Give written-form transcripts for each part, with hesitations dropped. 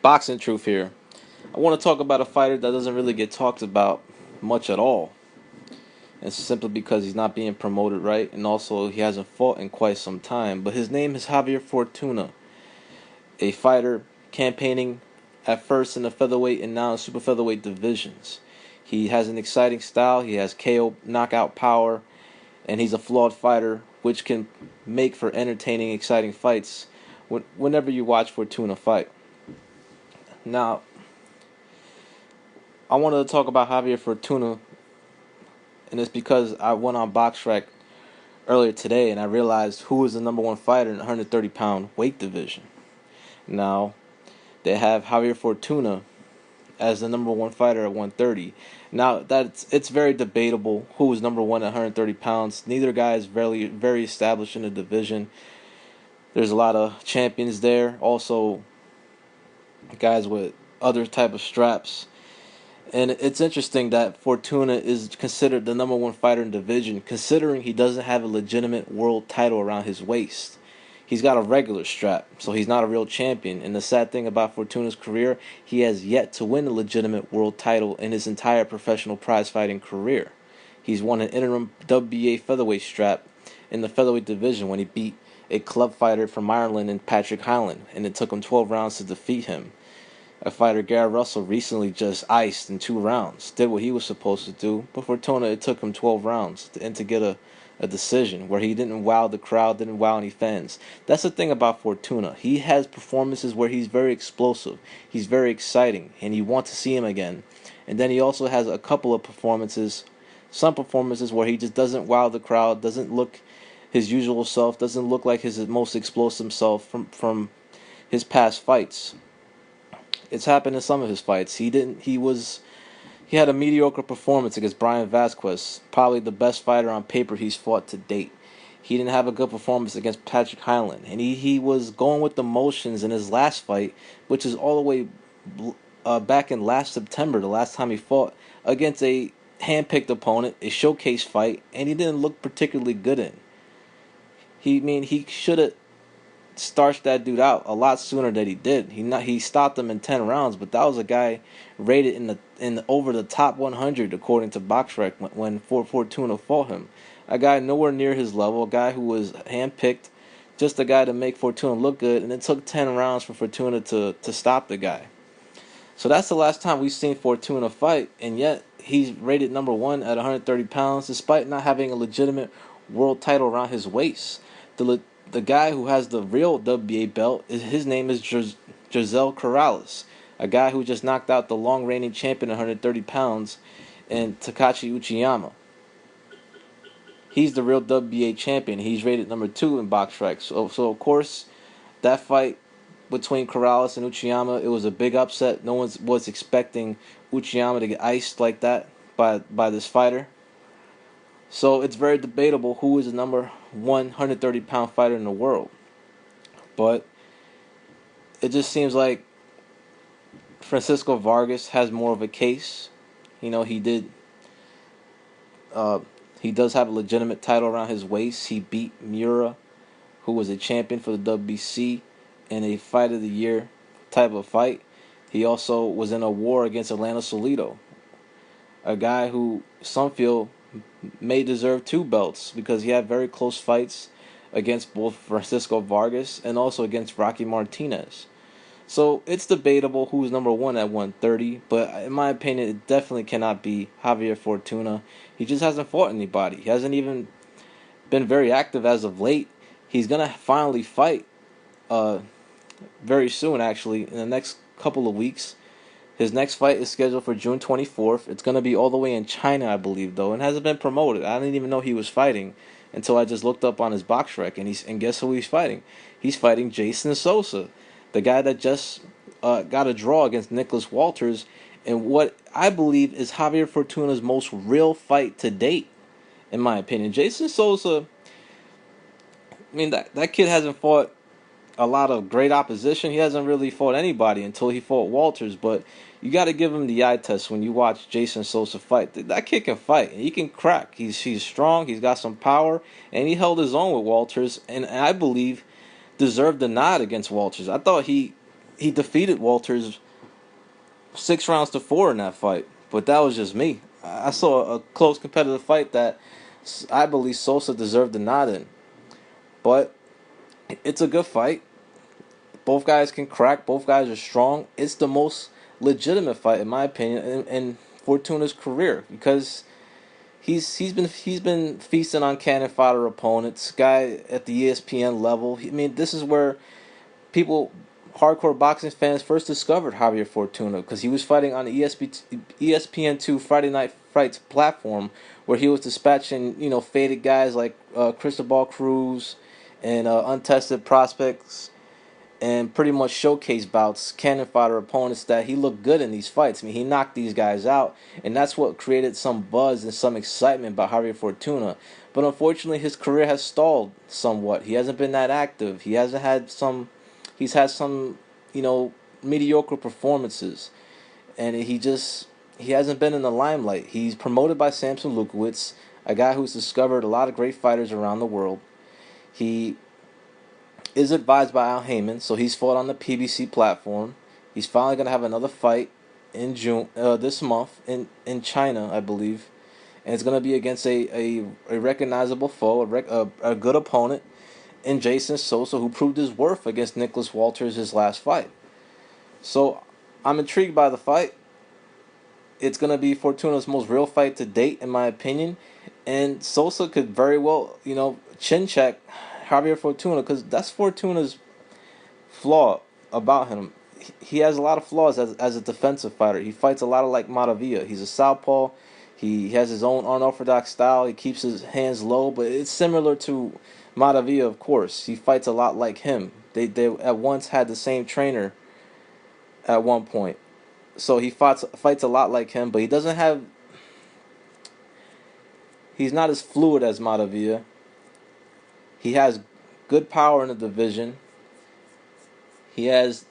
Boxing Truth here. I want to talk about a fighter that doesn't really get talked about much at all. It's simply because he's not being promoted right, and also he hasn't fought in quite some time. But his name is Javier Fortuna, a fighter campaigning at first in the featherweight and now in super featherweight divisions. He has an exciting style, he has KO knockout power, and he's a flawed fighter, which can make for entertaining, exciting fights whenever you watch Fortuna fight. Now, I wanted to talk about Javier Fortuna, and it's because I went on boxrec earlier today and I realized who is the number one fighter in the 130-pound weight division. Now, they have Javier Fortuna as the number one fighter at 130. Now, it's very debatable who is number one at 130 pounds. Neither guy is very established in the division. There's a lot of champions there. Also, guys with other type of straps. And it's interesting that Fortuna is considered the number one fighter in the division, considering he doesn't have a legitimate world title around his waist. He's got a regular strap, so he's not a real champion. And the sad thing about Fortuna's career, he has yet to win a legitimate world title in his entire professional prize fighting career. He's won an interim WBA featherweight strap in the featherweight division when he beat a club fighter from Ireland in Patrick Hyland, and it took him 12 rounds to defeat him. A fighter, Gary Russell, recently just iced in 2 rounds, did what he was supposed to do, but Fortuna, it took him 12 rounds to get a decision where he didn't wow the crowd, didn't wow any fans. That's the thing about Fortuna. He has performances where he's very explosive, he's very exciting, and you want to see him again. And then he also has a couple of performances, some performances where he just doesn't wow the crowd, doesn't look his usual self, doesn't look like his most explosive self from his past fights. It's happened in some of his fights. He had a mediocre performance against Brian Vasquez, probably the best fighter on paper he's fought to date. He didn't have a good performance against Patrick Hyland, and he was going with the motions in his last fight, which is all the way back in last September, the last time he fought against a hand-picked opponent, a showcase fight, and he didn't look particularly good in. He should have starched that dude out a lot sooner than he did. He stopped him in 10 rounds, but that was a guy rated in over the top 100 according to boxrec when Fortuna fought him. A guy nowhere near his level, a guy who was handpicked, just a guy to make Fortuna look good, and it took 10 rounds for Fortuna to stop the guy. So that's the last time we've seen Fortuna fight, and yet he's rated number one at 130 pounds despite not having a legitimate world title around his waist. The guy who has the real WBA belt, his name is Giselle Corrales, a guy who just knocked out the long reigning champion at 130 pounds and Takashi Uchiyama. He's the real WBA champion. He's rated number 2 in boxrec. So of course, that fight between Corrales and Uchiyama, it was a big upset. No one was expecting Uchiyama to get iced like that by this fighter. So it's very debatable who is the number 130-pound fighter in the world. But it just seems like Francisco Vargas has more of a case. You know, he does have a legitimate title around his waist. He beat Miura, who was a champion for the WBC, in a fight of the year type of fight. He also was in a war against Atlanta Solito, a guy who some feel may deserve 2 belts because he had very close fights against both Francisco Vargas and also against Rocky Martinez. So it's debatable who's number 1 at 130, but in my opinion, it definitely cannot be Javier Fortuna. He just hasn't fought anybody. He hasn't even been very active as of late. He's going to finally fight very soon, actually, in the next couple of weeks. His next fight is scheduled for June 24th. It's going to be all the way in China, I believe, though, and hasn't been promoted. I didn't even know he was fighting until I just looked up on his boxrec, and guess who he's fighting? He's fighting Jason Sosa, the guy that just got a draw against Nicholas Walters in what I believe is Javier Fortuna's most real fight to date, in my opinion. Jason Sosa, that kid hasn't fought a lot of great opposition. He hasn't really fought anybody until he fought Walters, but you got to give him the eye test when you watch Jason Sosa fight. That kid can fight. He can crack. He's strong. He's got some power, and he held his own with Walters, and I believe deserved the nod against Walters. I thought he he defeated Walters 6 rounds to 4 in that fight. But that was just me. I saw a close competitive fight that I believe Sosa deserved the nod in. But it's a good fight. Both guys can crack. Both guys are strong. It's the most legitimate fight, in my opinion, in Fortuna's career, because he's been feasting on cannon fodder opponents. Guy at the ESPN level. I mean, this is where people, hardcore boxing fans, first discovered Javier Fortuna, because he was fighting on the ESPN2 Friday Night Fights platform, where he was dispatching faded guys like Cristobal Cruz and untested prospects, and pretty much showcase bouts, cannon fodder opponents that he looked good in these fights. I mean, he knocked these guys out, and that's what created some buzz and some excitement about Javier Fortuna. But unfortunately, his career has stalled somewhat. He hasn't been that active. He's had some, mediocre performances, and he hasn't been in the limelight. He's promoted by Samson Lukowitz, a guy who's discovered a lot of great fighters around the world. He is advised by Al Heyman, so he's fought on the PBC platform. He's finally going to have another fight in June, this month, in China, I believe, and it's going to be against a recognizable foe, a good opponent in Jason Sosa, who proved his worth against Nicholas Walters his last fight. So I'm intrigued by the fight. It's going to be Fortuna's most real fight to date, in my opinion, and Sosa could very well, chin check Javier Fortuna, because that's Fortuna's flaw about him. He has a lot of flaws as a defensive fighter. He fights a lot of like Matavia. He's a southpaw. He has his own unorthodox style. He keeps his hands low, but it's similar to Matavia, of course. He fights a lot like him. They at once had the same trainer at one point. So he fights a lot like him, but he's not as fluid as Matavia. He has good power in the division. His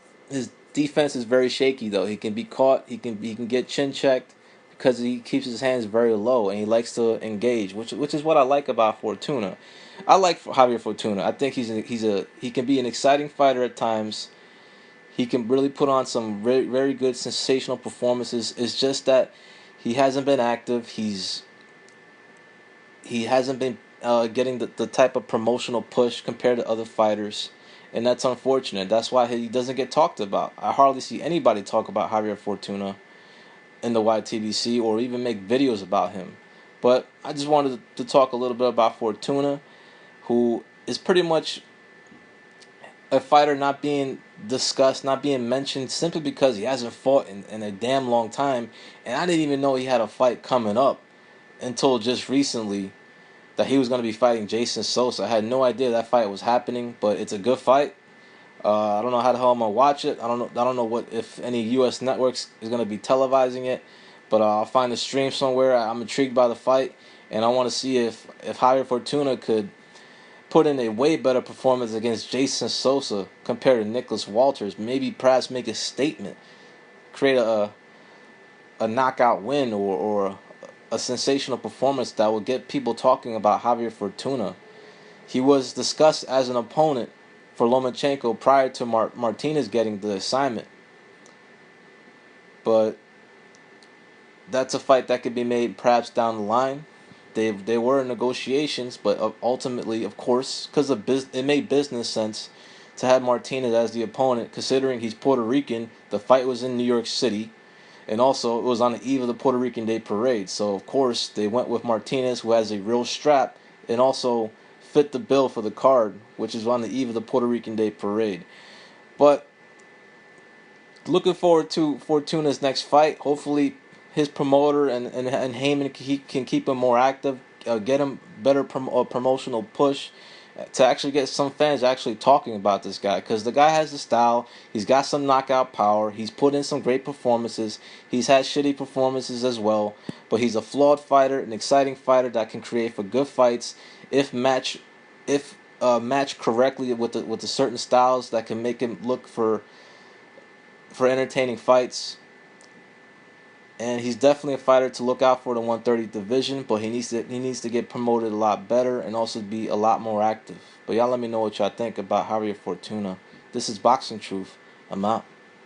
defense is very shaky though. He can be caught. He can get chin checked because he keeps his hands very low and he likes to engage, which is what I like about Fortuna. I like Javier Fortuna. I think he can be an exciting fighter at times. He can really put on some very, very good sensational performances. It's just that he hasn't been active. He hasn't been getting the type of promotional push compared to other fighters, and that's unfortunate. That's why he doesn't get talked about. I hardly see anybody talk about Javier Fortuna in the YTBC or even make videos about him. But I just wanted to talk a little bit about Fortuna, who is pretty much a fighter not being discussed, not being mentioned, simply because he hasn't fought in a damn long time. And I didn't even know he had a fight coming up until just recently, that he was going to be fighting Jason Sosa. I had no idea that fight was happening, but it's a good fight. I don't know how the hell I'm gonna watch it. I don't know what if any U.S. networks is gonna be televising it, but I'll find a stream somewhere. I'm intrigued by the fight, and I want to see if Javier Fortuna could put in a way better performance against Jason Sosa compared to Nicholas Walters. Maybe perhaps make a statement, create a knockout win or a sensational performance that will get people talking about Javier Fortuna. He was discussed as an opponent for Lomachenko prior to Martinez getting the assignment. But that's a fight that could be made perhaps down the line. They were in negotiations, but ultimately, of course, because it made business sense to have Martinez as the opponent, considering he's Puerto Rican. The fight was in New York City, and also it was on the eve of the Puerto Rican Day Parade. So, of course, they went with Martinez, who has a real strap, and also fit the bill for the card, which is on the eve of the Puerto Rican Day Parade. But looking forward to Fortuna's next fight. Hopefully, his promoter and Heyman can keep him more active, get him better promotional push to actually get some fans actually talking about this guy, because the guy has the style. He's got some knockout power. He's put in some great performances. He's had shitty performances as well, but he's a flawed fighter, an exciting fighter that can create for good fights if matched correctly with the certain styles that can make him look for entertaining fights. And he's definitely a fighter to look out for the 130 division, but he needs to get promoted a lot better and also be a lot more active. But y'all let me know what y'all think about Javier Fortuna. This is Boxing Truth. I'm out.